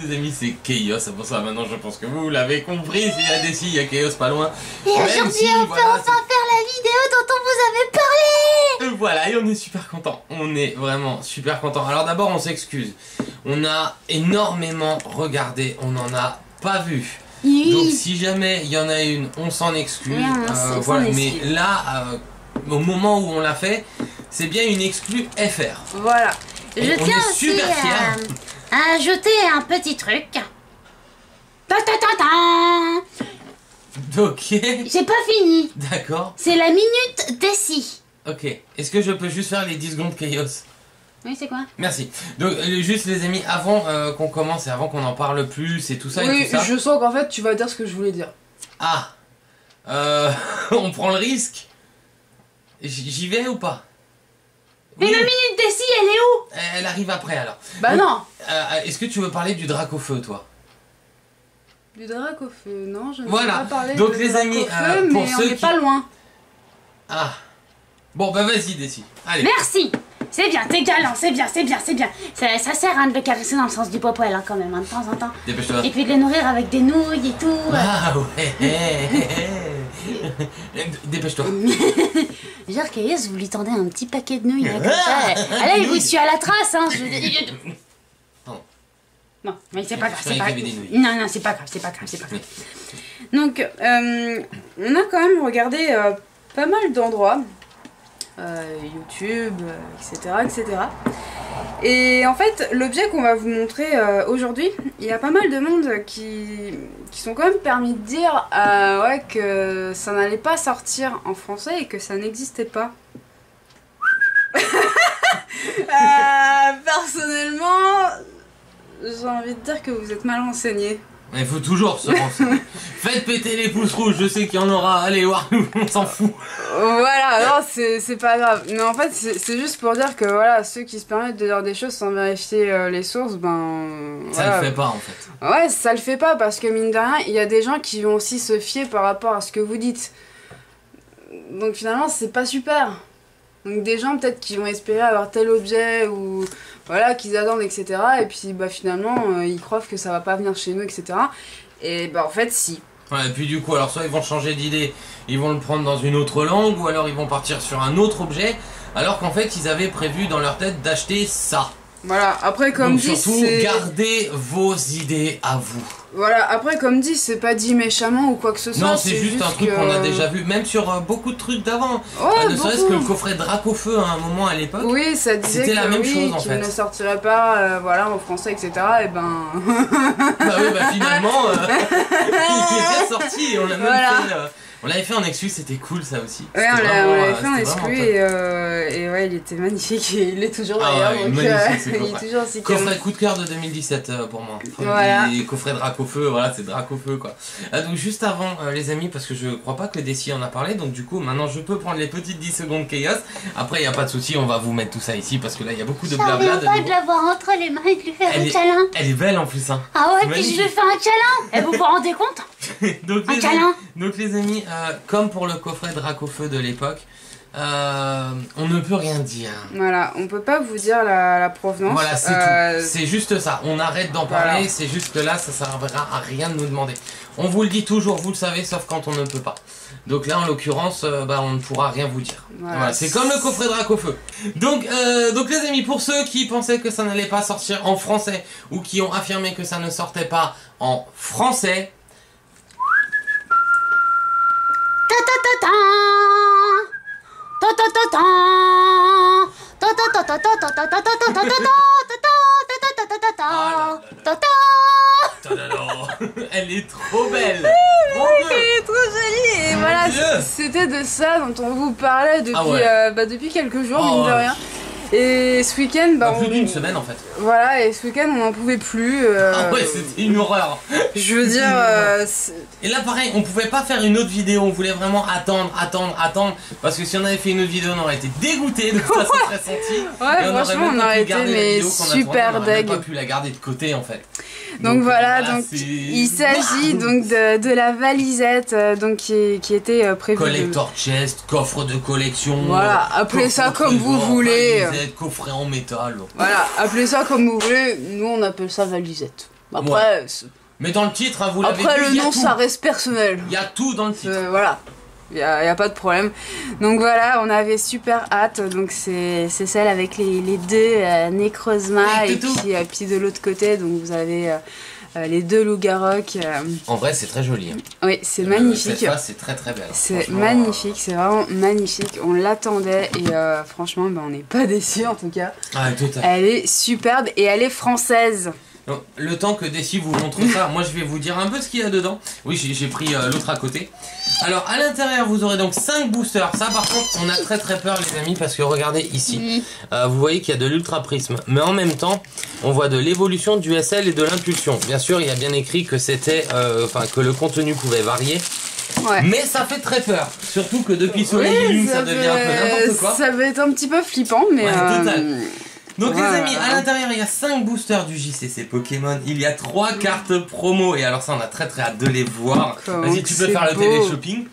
les amis, c'est Chaos. C'est pour ça maintenant je pense que vous l'avez compris. S'il y a des filles, il y a Chaos pas loin. Et aujourd'hui on peut enfin faire la vidéo dont on vous avait parlé. Voilà, et on est super content. On est vraiment super content. Alors d'abord on s'excuse. On a énormément regardé, on n'en a pas vu. Oui. Donc si jamais il y en a une, on s'en excuse. Oui, voilà. Mais là, au moment où on l'a fait, c'est bien une exclue FR. Voilà. Et Je on tiens est aussi super fiers. à ajouter un petit truc. Ta ta ta ta. Ok. J'ai pas fini. D'accord. C'est la minute Desi. Ok. Est-ce que je peux juste faire les 10 secondes Chaos? Oui, c'est quoi? Merci. Donc juste les amis, avant qu'on commence et avant qu'on en parle plus et tout ça et tout ça. Je sens qu'en fait tu vas dire ce que je voulais dire. Ah. On prend le risque. J'y vais ou pas? Mais Oui. la minute Desi, elle est où? Elle arrive après alors. Bah Donc, non. Est-ce que tu veux parler du drac au feu toi? Du drac au feu, non, je ne Voilà. sais pas parler Donc, de les drac amis, au feu, pour mais ceux on n'est qui- pas loin. Ah. Bon bah vas-y Desi. Allez. Merci. C'est bien, t'es galant, c'est bien, c'est bien, c'est bien. Ça sert hein, de le caresser dans le sens du popoil hein, quand même, hein, de temps en temps. Dépêche-toi. Et puis de les nourrir avec des nouilles et tout. Ah ouais. Dépêche-toi. Genre Chaos, vous lui tendez un petit paquet de nouilles là, comme ça. Ah là, il vous suit à la trace, hein. Pardon. Non, mais c'est pas grave, Je c'est pas croyais grave. qu'il y avait des nouilles. Non, non, c'est pas grave, c'est pas grave, c'est pas grave. Donc, on a quand même regardé pas mal d'endroits. YouTube, etc., etc. Et en fait, l'objet qu'on va vous montrer aujourd'hui, il y a pas mal de monde qui sont quand même permis de dire ouais, que ça n'allait pas sortir en français et que ça n'existait pas. Personnellement, j'ai envie de dire que vous êtes mal renseignés. Il faut toujours se renseigner. Faites péter les pouces rouges, je sais qu'il y en aura. Allez voir nous, on s'en fout. Voilà, non, c'est pas grave. Mais en fait, c'est juste pour dire que voilà, ceux qui se permettent de dire des choses sans vérifier les sources, ben. Ça voilà. le fait pas en fait. Ouais, ça le fait pas parce que mine de rien, il y a des gens qui vont aussi se fier par rapport à ce que vous dites. Donc finalement, c'est pas super. Donc des gens peut-être qui vont espérer avoir tel objet ou voilà, qu'ils attendent, etc. Et puis bah finalement, ils croient que ça va pas venir chez nous, etc. Et bah en fait, si. Ouais, et puis du coup, alors soit ils vont changer d'idée, ils vont le prendre dans une autre langue, ou alors ils vont partir sur un autre objet, alors qu'en fait ils avaient prévu dans leur tête d'acheter ça. Voilà, après comme Donc dit, surtout, c'est... gardez vos idées à vous. Voilà, après comme dit, c'est pas dit méchamment ou quoi que ce soit. Non, c'est juste un truc que... qu'on a déjà vu, même sur beaucoup de trucs d'avant. Ouais, Ne serait-ce que beaucoup. le coffret drac au feu à un moment à l'époque. Oui, ça disait C'était que la même oui, chose, en qu'il fait. ne sortirait pas voilà, en français, etc. Et ben... Bah oui, bah finalement, il était sorti et on l'a même Voilà. fait. On l'avait fait en exclu, c'était cool ça aussi. Ouais, C'était on vraiment, l'avait fait en c'était vraiment exclu top. et ouais, il était magnifique et il est toujours Ah d'ailleurs. ouais, donc, magnifique, ce il est coffret. toujours aussi canon. Coffret coup de cœur de 2017 pour moi. Voilà. Et coffret drac au feu, voilà, c'est drac au feu quoi. Donc juste avant les amis, parce que je crois pas que Desi en a parlé, donc du coup maintenant je peux prendre les petites 10 secondes Chaos. Après il y a pas de souci, on va vous mettre tout ça ici parce que là il y a beaucoup de blabla. J'arrive De pas nouveau. de l'avoir entre les mains et de lui faire Elle un est- câlin. Elle est belle en plus hein. Ah ouais, C'est puis je lui magnifique. fais un câlin. Et vous vous rendez compte? donc, Un les câlin. amis, donc les amis, comme pour le coffret drac au feu de l'époque, on ne peut rien dire. Voilà, on peut pas vous dire la provenance. Voilà, c'est tout. C'est juste ça. On arrête d'en Voilà. parler. C'est juste que là, ça servira à rien de nous demander. On vous le dit toujours, vous le savez, sauf quand on ne peut pas. Donc là, en l'occurrence, bah, on ne pourra rien vous dire. Voilà, c'est comme le coffret drac au feu. Donc les amis, pour ceux qui pensaient que ça n'allait pas sortir en français ou qui ont affirmé que ça ne sortait pas en français, Ta ta ta ta. Ta ta ta ta. Ta ta ta ta ta ta ta ta ta ta ta ta ta ta ta ta ta ta ta. elle est trop belle. Mon Elle Dieu. est trop jolie et Mon voilà, Dieu. c'était de ça dont on vous parlait depuis, Ah ouais. depuis quelques jours, Oh mine de ouais. rien. Et ce week-end, bah, Plus on... d'une semaine en fait. Voilà, et ce week-end on n'en pouvait plus. Ah ouais, c'était une horreur. Je veux dire, Et là pareil, on pouvait pas faire une autre vidéo, on voulait vraiment attendre, parce que si on avait fait une autre vidéo, on aurait été dégoûté, donc ça se serait senti. ouais, Et on aurait franchement, même on pas aurait pu été garder la mais vidéo qu'on a tournée, super on aurait même deg. pas pu la garder de côté en fait. Donc voilà, voilà, donc c'est- il s'agit donc de la valisette donc qui était prévue. Collector chest, coffre de collection. Voilà, appelez coffre ça au comme vous trésor, voulez. valisette, coffret en métal. Voilà, appelez ça comme vous voulez, nous on appelle ça valisette. Après, mais dans le titre, hein, vous l'avez vu, après le il y a nom, tout. ça reste personnel. Il y a tout dans le titre. Voilà. Il y a pas de problème. Donc voilà, on avait super hâte. Donc c'est celle avec les deux Necrozma et puis de l'autre côté, donc vous avez les deux loups-garok. En vrai, c'est très joli. Hein. Oui, c'est magnifique. Cette face, c'est très très belle. C'est magnifique, c'est vraiment magnifique. On l'attendait et franchement, on n'est pas déçus en tout cas. Ah, total. Elle est superbe et elle est française. Donc, le temps que Desi vous montre ça, moi je vais vous dire un peu ce qu'il y a dedans. Oui, j'ai pris l'autre à côté. Alors à l'intérieur vous aurez donc 5 boosters. Ça par contre on a très très peur les amis parce que regardez ici. Vous voyez qu'il y a de l'ultra prisme. Mais en même temps on voit de l'évolution du SL et de l'impulsion. Bien sûr il y a bien écrit que c'était que le contenu pouvait varier. Ouais. Mais ça fait très peur. Surtout que depuis Soleil et Lune ça devient un peu n'importe quoi. Ça va être un petit peu flippant mais... Ouais, total. Donc voilà. les amis, à l'intérieur il y a 5 boosters du JCC Pokémon, il y a 3 cartes promo et alors ça on a très très hâte de les voir. Vas-y tu peux faire le télé-shopping.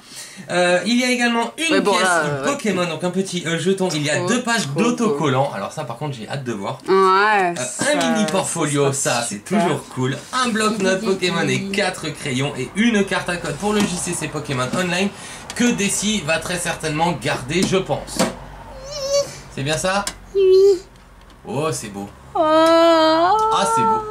Il y a également une pièce Pokémon, donc un petit jeton, il y a 2 pages d'autocollants, alors ça par contre j'ai hâte de voir. Ouais, un mini portfolio, ça c'est toujours cool, un bloc-notes Pokémon et 4 crayons et une carte à code pour le JCC Pokémon Online que Desi va très certainement garder je pense. C'est bien ça? Oui. Oh, c'est beau. Oh. Ah, c'est beau.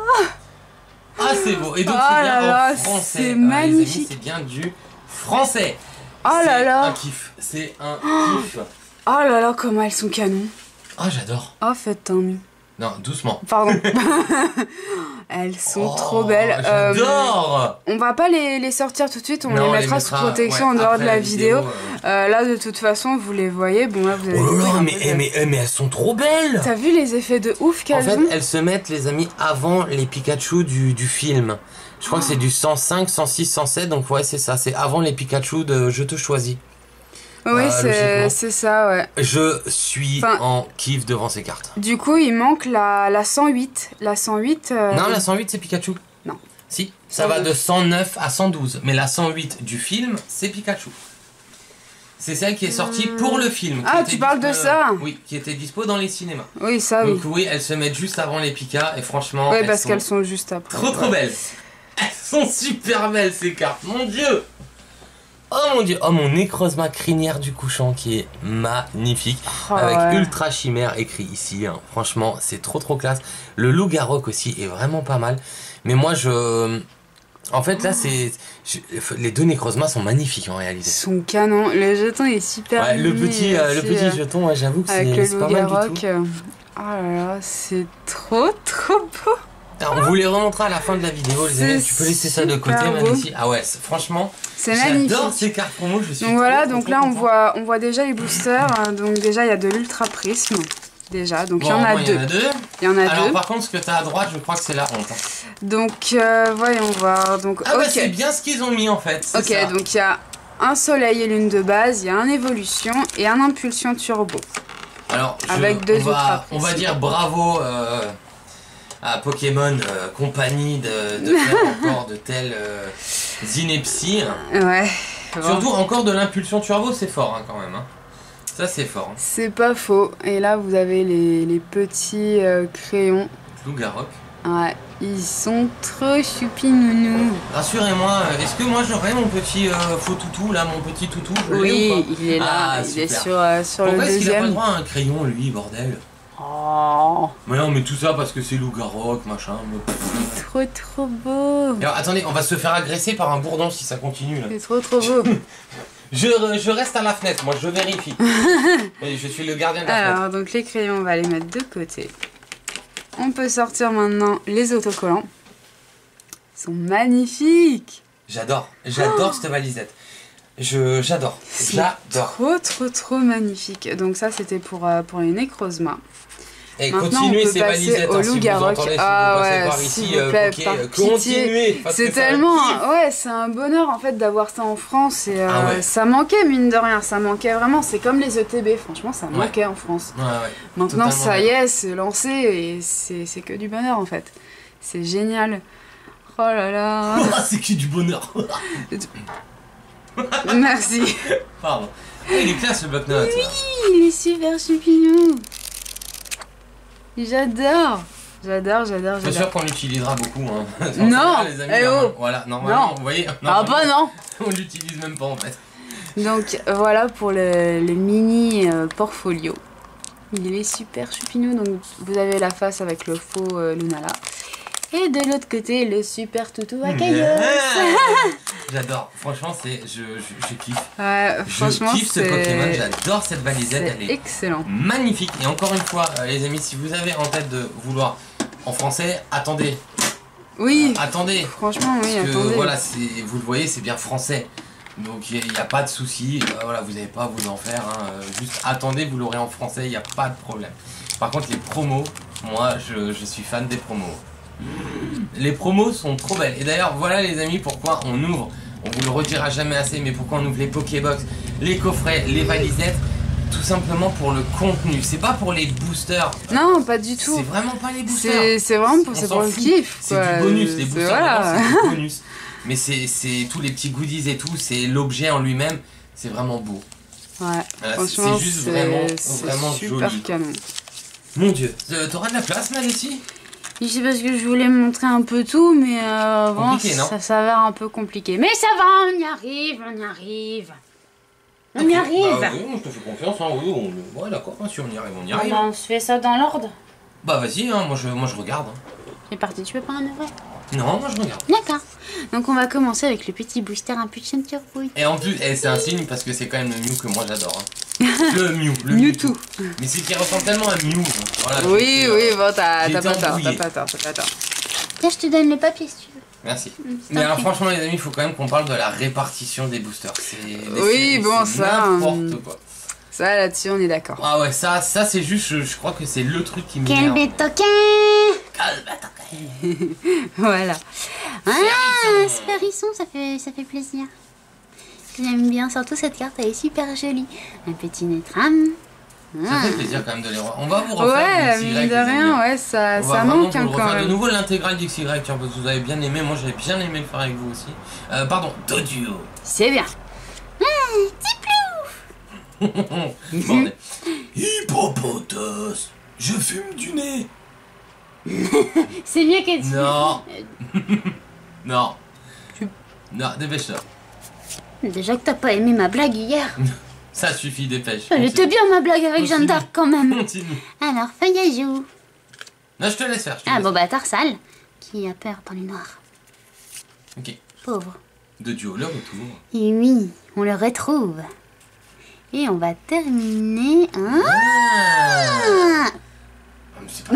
Ah, c'est beau. Et donc, c'est bien en français. C'est magnifique. C'est bien du français. Oh là là. C'est un kiff. C'est un kiff. Oh là là, comment elles sont canons. Ah, j'adore. Oh, faites tant mieux. Non, doucement. Pardon. Elles sont trop belles. J'adore. On va pas les sortir tout de suite, on les mettra sous protection en dehors de la vidéo. Là, de toute façon, vous les voyez. Bon, là, vous avez mais elles sont trop belles. T'as vu les effets de ouf qu'elles ont? En fait, elles se mettent, les amis, avant les Pikachu du film. Je crois que c'est du 105, 106, 107. Donc, ouais, c'est ça. C'est avant les Pikachu de Je te choisis. Oui, c'est ça, ouais. Je suis en kiff devant ces cartes. Du coup, il manque la 108. La 108... Non, la 108, c'est Pikachu. Non. Si, ça va de 109 à 112. Mais la 108 du film, c'est Pikachu. C'est celle qui est sortie pour le film. Ah, tu parles de ça? Oui, qui était dispo dans les cinémas. Oui, ça, donc, oui, elles se mettent juste avant les Pika. Et franchement, oui, parce qu'elles sont juste après. Trop belles. Elles sont super belles, ces cartes. Mon Dieu. Oh mon dieu, oh mon Necrozma crinière du couchant qui est magnifique, avec Ultra Chimère écrit ici, hein. Franchement c'est trop classe. Le loup-garok aussi est vraiment pas mal, mais moi en fait là les deux Necrozma sont magnifiques en réalité. Ils sont canons, le jeton est super le petit jeton, j'avoue que c'est pas mal du tout. Oh là là, c'est trop beau. Alors, on vous les remontrera à la fin de la vidéo les amis, tu peux laisser ça de côté même ici. Ah ouais, franchement, c'est magnifique. J'adore ces cartes promo, je suis donc voilà, donc là on voit déjà les boosters, donc déjà il y a de l'ultra prisme, déjà, donc il y en a deux. Il y en a deux. Alors par contre ce que tu as à droite, je crois que c'est la honte. Donc voyons voir, donc bah c'est bien ce qu'ils ont mis en fait. Ok, ça. Donc il y a un soleil et lune de base, il y a un évolution et un impulsion turbo. Alors avec deux ultra prisme. On va dire bravo à Pokémon compagnie de faire encore de telles inepties. Ouais. Surtout encore de l'impulsion turbo, c'est fort hein, quand même. Hein. Ça c'est fort. Hein. C'est pas faux. Et là vous avez les petits crayons. Loup-garok. Ouais, ils sont trop choupinounous. Rassurez-moi, est-ce que moi j'aurai mon petit faux toutou là, mon petit toutou? Oui, il est là, il est sur le deuxième. Pourquoi est-ce qu'il a pas le droit à un crayon lui, bordel? Oh. Mais non, mais tout ça parce que c'est loup-garok, machin. Mais... Trop beau. Alors, attendez, on va se faire agresser par un bourdon si ça continue là. C'est trop beau. je reste à la fenêtre, moi je vérifie. Et je suis le gardien de la fenêtre. Alors, donc les crayons, on va les mettre de côté. On peut sortir maintenant les autocollants. Ils sont magnifiques. J'adore cette valisette. J'adore. Trop magnifique. Donc ça c'était pour les Necrozma. Et continuez ces valisettes au loup-garok. Ah ouais, s'il vous plaît, continuez. C'est tellement, c'est un bonheur en fait d'avoir ça en France et ça manquait mine de rien, ça manquait vraiment. C'est comme les ETB, franchement ça manquait en France. Maintenant ça y est, c'est lancé et c'est que du bonheur en fait. C'est génial. Oh là là. C'est que du bonheur. Merci. Pardon. Il est classe le bloc-notes. Oui, il est super choupinou. J'adore. J'adore. Je suis sûr qu'on l'utilisera beaucoup. Hein. Non, les amis, eh oh. voilà, normalement, Non. vous voyez. Ah bah non. On l'utilise même pas en fait. Donc voilà pour le mini Portfolio. Il est super choupinou, donc vous avez la face avec le faux Lunala. Et de l'autre côté, le super toutou à Caillos. J'adore, franchement, je kiffe. Ouais, franchement, je kiffe ce Pokémon, j'adore cette valisette, elle est excellent. Magnifique. Et encore une fois, les amis, si vous avez en tête de vouloir en français, attendez. Oui, attendez. Franchement, oui, parce que, attendez. voilà, vous le voyez, c'est bien français. Donc il n'y a pas de souci, voilà, vous n'avez pas à vous en faire, hein. Juste attendez, vous l'aurez en français, il n'y a pas de problème. Par contre les promos, moi je suis fan des promos. Les promos sont trop belles. Et d'ailleurs voilà les amis pourquoi on ouvre, on vous le redira jamais assez, mais pourquoi on ouvre les Pokébox, les coffrets, les valisettes. Tout simplement pour le contenu, c'est pas pour les boosters. Non, pas du tout. C'est vraiment pas les boosters. C'est vraiment pour le kiff. C'est du bonus, les boosters, voilà. c'est du bonus. Mais c'est tous les petits goodies et tout, c'est l'objet en lui-même, c'est vraiment beau. Ouais, c'est juste vraiment super joli. Canon. Mon dieu, t'auras de la place, Malicie? Je sais parce que je voulais me montrer un peu tout, mais bon, ça s'avère un peu compliqué. Mais ça va, on y arrive. On y arrive. Bah, oui, je te fais confiance, hein, oui, ouais, d'accord, si on y arrive, on y arrive. Bah, on se fait ça dans l'ordre. Bah vas-y, hein, moi je regarde. Hein. C'est parti, tu veux pas un ouvrir? Non, moi je regarde. D'accord. Donc on va commencer avec le petit booster Impulsion Turbo. Et en plus, c'est un signe parce que c'est quand même le Mew que moi j'adore. Hein. Le Mewtwo. Mais c'est qu'il ressemble tellement à Mew. Voilà, oui, bon, t'as pas tort. Tiens, je te donne le papier si tu veux. Merci. Mais alors franchement les amis, il faut quand même qu'on parle de la répartition des boosters. Oui, bon, ça... n'importe quoi. Ça, là-dessus, on est d'accord. Ah ouais, ça c'est juste, je crois que c'est le truc qui Quel m'énerve. bétoquin! Voilà. Ah, super hérisson, ça fait plaisir. J'aime bien, surtout cette carte, elle est super jolie. Un petit Netram. Ça fait plaisir quand même de les revoir. On va vous refaire ouais, XY, mine de rien, ouais, ça manque encore. De nouveau l'intégrale d'XY, tiens, parce que vous avez bien aimé. Moi j'avais bien aimé le faire avec vous aussi. Pardon, Doduo. C'est bien. Bon, Hippopotos, je fume du nez. C'est mieux que tu... Non. Non. Non, dépêche-toi. Déjà que t'as pas aimé ma blague hier. Ça suffit, dépêche. Elle était bien ma blague avec Jeanne d'Arc quand même. Continue. Alors, Feuillajou. Non, je te laisse faire. Ah bon bah Tarsal, qui a peur dans le noir. Ok. Pauvre. Doduo, le retour. Et oui, on le retrouve. Et on va terminer... Ah, mais c'est pas...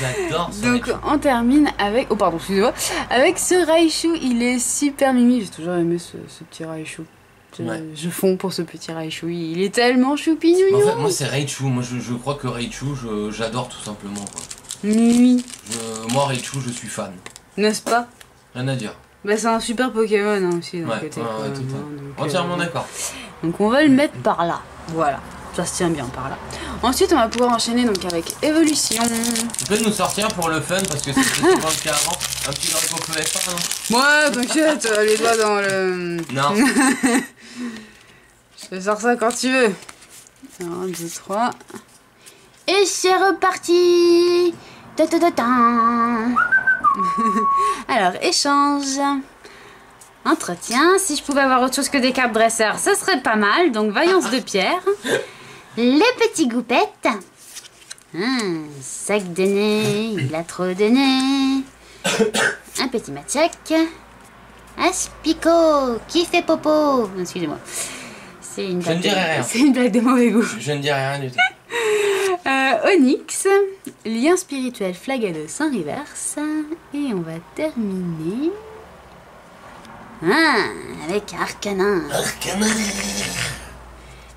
J'adore ça. Donc on termine avec... Oh pardon, excusez-moi. Avec ce Raichu, il est super mimi. J'ai toujours aimé ce petit Raichu. Je fonds pour ce petit Raichu. Il est tellement choupi-nouillou. En fait, moi c'est Raichu. Moi je crois que Raichu, j'adore tout simplement. Quoi. Oui. Moi Raichu, je suis fan. N'est-ce pas? Rien à dire. Bah c'est un super Pokémon hein, aussi. Ouais, côté, entièrement d'accord. Donc on va le mettre par là. Voilà. Ça se tient bien par là. Ensuite, on va pouvoir enchaîner donc avec Évolution. Tu peux nous sortir pour le fun parce que c'était souvent le cas avant. Un petit drapeau FA, non? Ouais, t'inquiète, les doigts dans le... Non. Je te sors ça quand tu veux. 1, 2, 3. Et c'est reparti. Alors, échange. Entretien. Si je pouvais avoir autre chose que des cartes dresseurs, ce serait pas mal. Donc, vaillance de pierre. Les petits goupettes. Sac de nez, il a trop de nez. Un petit Machiac. Aspico, qui fait popo. Excusez-moi. C'est une blague. Je ne dirai rien. C'est une blague de mauvais goût. Je ne dirai rien du tout. Onyx, lien spirituel Flagados en reverse. Et on va terminer avec Arcanin. Arcanin.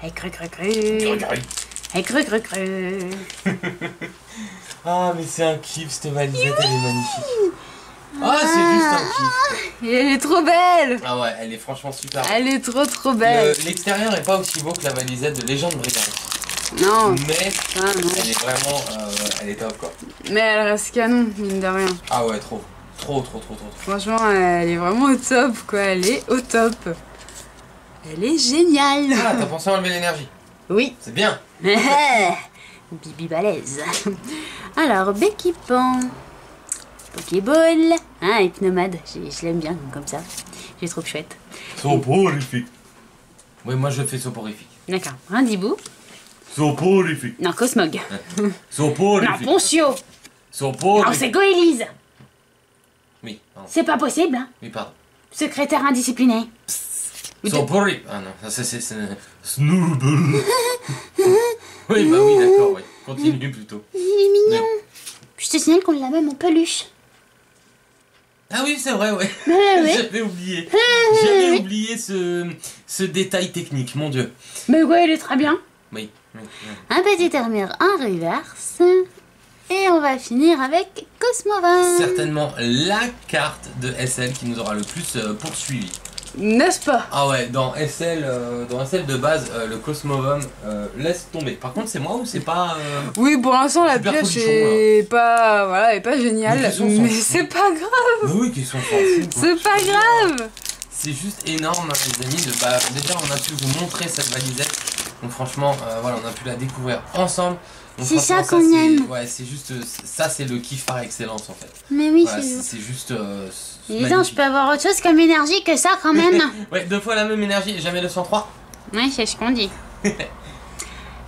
Et cru. Et cru. Ah mais c'est un kiff cette valisette, elle est magnifique. Ah c'est juste un kiff. Et elle est trop belle. Ah ouais, elle est franchement super. Elle est trop belle. L'extérieur est pas aussi beau que la valisette de Légende Brillante. Non. Mais non. Elle est vraiment, elle est top quoi. Mais elle reste canon, mine de rien. Ah ouais, trop. Franchement, elle est vraiment au top quoi, elle est au top. Elle est géniale. Ah, t'as pensé à enlever l'énergie? Oui. C'est bien. Bibi balèze. Alors, Becky Pan. Pokéball. Ah, Hypnomade. Je l'aime bien comme ça. Je trouve chouette. Soporifique. Oui, moi je fais soporifique. D'accord. Rindibou. Soporifique. Non, Cosmog. Soporifique. Non, Poncio. Soporifique. Non, c'est Goélise. Oui, pardon. C'est pas possible, hein. Oui, pardon. Secrétaire indiscipliné. Soporifique. Ah non, ça c'est... Snooble. Oui, bah oui, d'accord, oui. Continue plutôt. Il est mignon. Je te signale qu'on l'a même en peluche. Ah oui, c'est vrai, ouais. Ouais. J'avais oublié. J'avais oublié ce détail technique, mon Dieu. Mais ouais, il est très bien. Oui. Un petit armure en reverse. Et on va finir avec Cosmovan. Certainement la carte de SL qui nous aura le plus poursuivi. N'est-ce pas? Ah ouais, dans SL de base, le Cosmovum laisse tomber. Par contre, c'est moi ou c'est pas... Oui, pour l'instant, la Super pioche Polichon, est pas, voilà, est pas géniale, Mais qu'est-ce qu'on s'en mais fout. c'est pas grave. Oui, qu'ils sont fous. C'est pas grave. C'est juste énorme, hein, les amis. Déjà, on a pu vous montrer cette valisette. Donc franchement, voilà, on a pu la découvrir ensemble. Donc, C'est ça franchement, qu'on aime. Ouais, c'est juste... ça, c'est le kiff par excellence, en fait. Mais oui, Voilà, c'est... c'est juste... Dis donc, je magnifique. peux avoir autre chose comme énergie que ça quand même. Ouais, 2 fois la même énergie, jamais le 103. Ouais, c'est ce qu'on dit.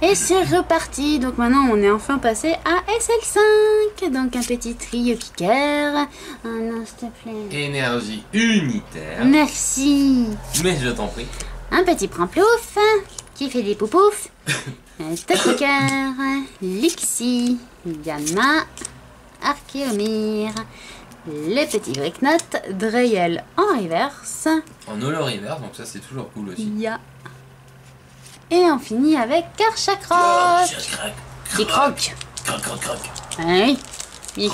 Et c'est reparti. Donc maintenant, on est enfin passé à SL5. Donc un petit trio kicker. Oh non, s'il te plaît. Énergie unitaire. Merci. Mais je t'en prie. Un petit Pramplouf qui fait des poupoufs. Stocker, Lixie, Gamma, Archéomir, les petits Bricknotes, Dreyel en reverse. En holo reverse, donc ça c'est toujours cool aussi. Ya. Et on finit avec Karchakroc. Qui croque. Croc, croc, croc. Ah oui. Il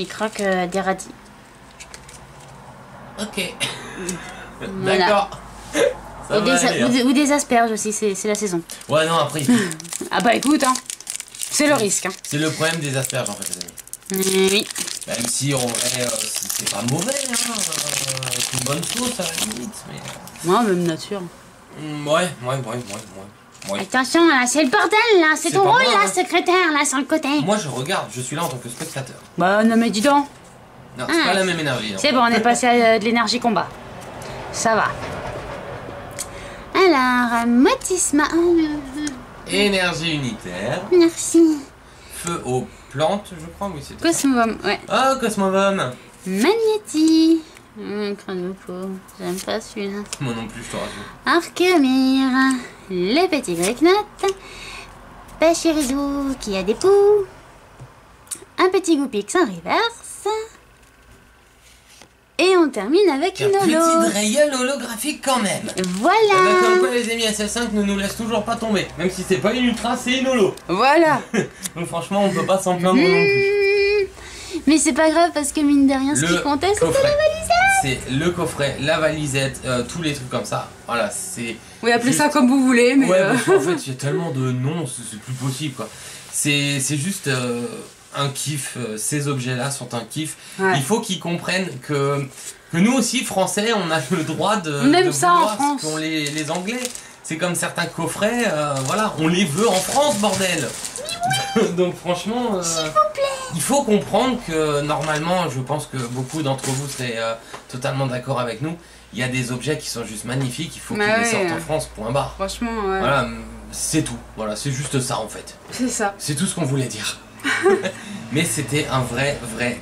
croque, des radis. Ok. Voilà. D'accord. Ça Ou va aller, hein. ou des asperges aussi, c'est la saison. Ouais, non, après, Ah bah écoute, hein. C'est le risque, hein. c'est le problème des asperges en fait, les amis. Oui. Même si on c'est pas mauvais, hein. C'est une bonne sauce à la limite, mais. Moi, même nature. Ouais. Attention, là, c'est le bordel, là. C'est C'est ton pas rôle, moi, là, hein. secrétaire, là, sur le côté. Moi je regarde, je suis là en tant que spectateur. Bah non, mais dis donc. Non, c'est Ah. pas la même énergie. hein. C'est bon, on est passé à de l'énergie combat. Ça va. Alors, Motisma. Énergie unitaire. Merci. Feu aux plantes, je crois, oui, c'est ça. Cosmovum, ouais. Oh, Cosmovum. Magnéti. Cranopo. J'aime pas celui-là. Moi non plus, je te rassure. Archemir. Les petits Grecknotes. Pachirizou qui a des poux. Un petit Goupix en reverse. Et on termine avec Un une petit holo. Dreyel holographique quand même. Eh ben, Voilà. comme quoi les amis SL5 ne nous laissent toujours pas tomber. Même si c'est pas une ultra, c'est une holo. Voilà. Donc franchement, on peut pas s'en plaindre non plus. Mais c'est pas grave parce que mine de rien, ce qui comptait, c'était coffret. la valisette. C'est le coffret, la valisette, tous les trucs comme ça. Voilà, c'est... Oui, appelez juste- ça comme vous voulez, mais... Ouais, parce qu'en fait, il y a tellement de noms, c'est plus possible, quoi. C'est juste un kiff. Ces objets-là sont un kiff. Ouais. Il faut qu'ils comprennent que nous aussi, Français, on a le droit de... On aime de ça en vouloir France. ce qu'ont les Anglais. C'est comme certains coffrets, voilà, on les veut en France, bordel. Donc franchement, il faut comprendre que normalement, je pense que beaucoup d'entre vous seraient totalement d'accord avec nous. Il y a des objets qui sont juste magnifiques, il faut qu'ils Bah les ouais. sortent en France, point barre. Franchement, ouais. Voilà, c'est tout. Voilà, c'est juste ça en fait. C'est ça. C'est tout ce qu'on voulait dire. Mais c'était un vrai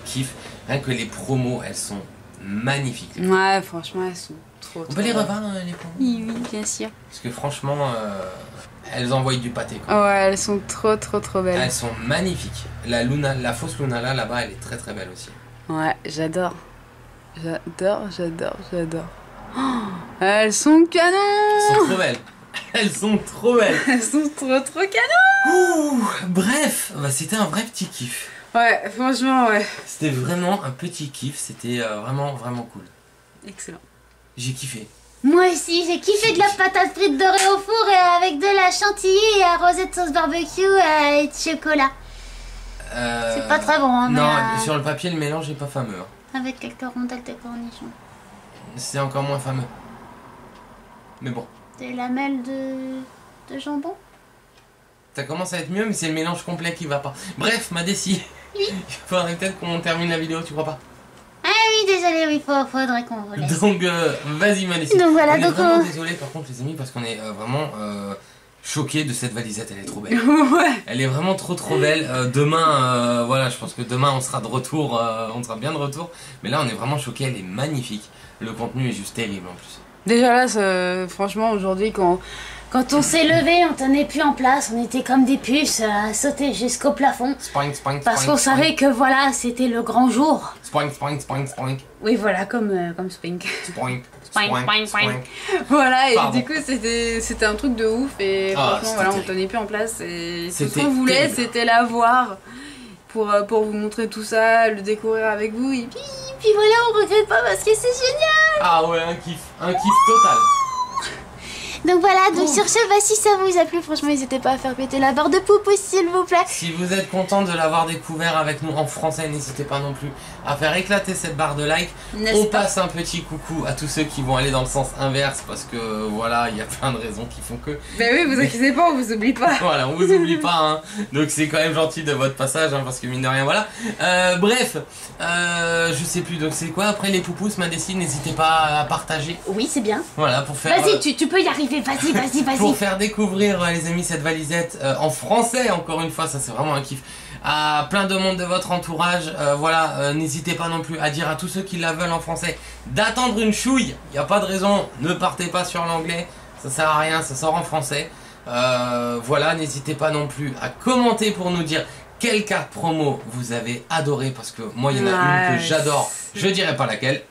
kiff. Rien que les promos, elles sont magnifiques. Ouais, franchement, elles sont trop, On trop peut les belles. revoir, les promos? Oui, oui, bien sûr. Parce que franchement, elles envoient du pâté. Quoi. Ouais, elles sont trop, trop, trop belles. Elles sont magnifiques. La fausse Luna là-bas, elle est très très belle aussi. Ouais, j'adore. J'adore. Oh, elles sont canons. Elles sont trop belles. Elles sont trop belles. Elles sont trop, trop canons. Ouh, bref, bah, c'était un vrai petit kiff. Ouais, franchement, ouais. C'était vraiment un petit kiff. C'était vraiment cool. Excellent. J'ai kiffé. Moi aussi, j'ai kiffé de la patate frite dorée au four et avec de la chantilly et arrosée de sauce barbecue et de chocolat. C'est pas très bon, hein, mais, Non, sur le papier, le mélange est pas fameux. hein. avec quelques rondelles de cornichons. C'est encore moins fameux. Mais bon. Des lamelles de jambon. Ça commence à être mieux, mais c'est le mélange complet qui va pas. Bref, ma déci. Oui. Il faudrait peut-être qu'on termine la vidéo, tu crois pas? Ah oui, désolé, oui, faudrait qu'on vous laisse. Donc, vas-y, ma déci. Donc voilà, on est donc vraiment désolé, par contre, les amis, parce qu'on est vraiment choqués de cette valisette. Elle est trop belle. Ouais. Elle est vraiment trop belle. Demain, voilà, je pense que demain, on sera de retour. On sera bien de retour. Mais là, on est vraiment choqués. Elle est magnifique. Le contenu est juste terrible en plus. Déjà là, franchement, aujourd'hui, quand on s'est levé, on tenait plus en place, on était comme des puces à sauter jusqu'au plafond. Spoink, spoink, Parce spoink, qu'on savait que voilà, c'était le grand jour. Spoink, spoink, spoink, spoink. Oui, voilà, comme Spink. Spoink, Spoink, spoink, spoink. Voilà, et Pardon. du coup, c'était un truc de ouf. Et Ah, franchement, voilà, on terrible. tenait plus en place. Et tout ce C'était qu'on voulait, terrible. c'était la voir pour vous montrer tout ça, le découvrir avec vous. Et Puis voilà, on regrette pas parce que c'est génial. Ah ouais, un kiff total. Donc voilà, donc sur ce, bah, si ça vous a plu, franchement, n'hésitez pas à faire péter la barre de pouce, s'il vous plaît. Si vous êtes content de l'avoir découvert avec nous en français, n'hésitez pas non plus à faire éclater cette barre de like. N'est-ce On pas? passe un petit coucou à tous ceux qui vont aller dans le sens inverse parce que voilà, il y a plein de raisons qui font que. Ben oui, vous inquiétez pas, on vous oublie pas. Voilà, on vous oublie pas, hein. Donc c'est quand même gentil de votre passage, hein, parce que mine de rien, voilà. Bref, je sais plus, donc c'est quoi après les poupous, ma décide, n'hésitez pas à partager. Oui, c'est bien. Voilà, pour faire. Vas-y, tu peux y arriver, vas-y. Pour faire découvrir, les amis, cette valisette en français, encore une fois, ça c'est vraiment un kiff, à plein de monde de votre entourage. Voilà, n'hésitez pas non plus à dire à tous ceux qui la veulent en français d'attendre une chouille. Il n'y a pas de raison, ne partez pas sur l'anglais, ça sert à rien, ça sort en français. Voilà, n'hésitez pas non plus à commenter pour nous dire quelle carte promo vous avez adoré, parce que moi il y en a une que j'adore, je dirais pas laquelle.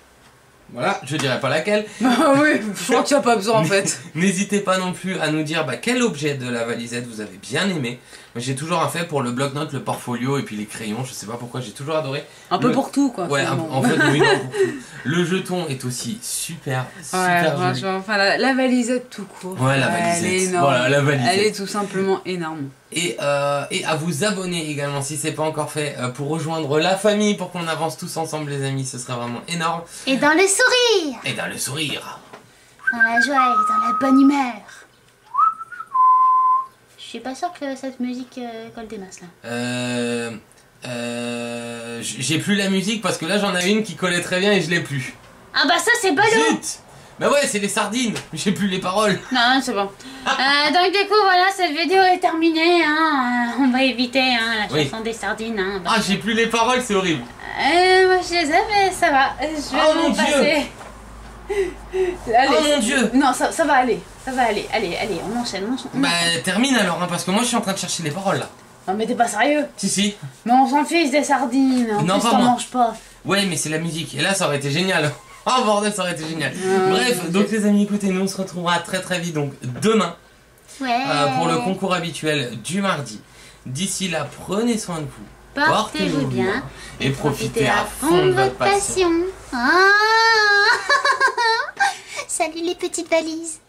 Voilà, je dirais pas laquelle. Ah oui, je crois qu'il n'y a pas besoin en fait. N'hésitez pas non plus à nous dire quel objet de la valisette vous avez bien aimé. Moi j'ai toujours un fait pour le bloc-notes, le portfolio et puis les crayons, je sais pas pourquoi, j'ai toujours adoré. Un peu pour tout quoi. Ouais, finalement. en fait, oui, non, pour tout. Le jeton est aussi super Ouais, joli. franchement, enfin la valisette tout court. Ouais, la Elle est valisette. énorme. Voilà, la valisette. Elle est tout simplement énorme. Et à vous abonner également si c'est pas encore fait pour rejoindre la famille, pour qu'on avance tous ensemble les amis, ce serait vraiment énorme. Et dans le sourire, Et dans le sourire. dans la joie et dans la bonne humeur. Je suis pas sûre que cette musique colle des masses là. J'ai plus la musique parce que là j'en avais une qui collait très bien et je l'ai plus. Ah bah ça c'est ballot. Zut! Bah ouais, c'est les sardines, j'ai plus les paroles. Non, c'est bon. Donc du coup, voilà, cette vidéo est terminée. Hein. On va éviter la chanson des sardines. Hein. Ah, j'ai plus les paroles, c'est horrible. Moi je les ai, mais ça va. Je vais Oh, mon m'en passer. Allez. Oh mon dieu! Non, ça va aller. Ça va aller. Allez, on enchaîne. Bah termine alors, hein, parce que moi je suis en train de chercher les paroles là. Non mais t'es pas sérieux. Si. Mais on s'en fiche des sardines. En Non, plus pas t'en moi. manges pas. Ouais, mais c'est la musique. Et là ça aurait été génial. Oh bordel, ça aurait été génial. Bref, donc les amis, écoutez, nous on se retrouvera très vite, donc demain, Ouais. pour le concours habituel du mardi. D'ici là, prenez soin de vous. Portez-vous bien. Et profitez à fond de votre passion. Ah. Salut les petites valises.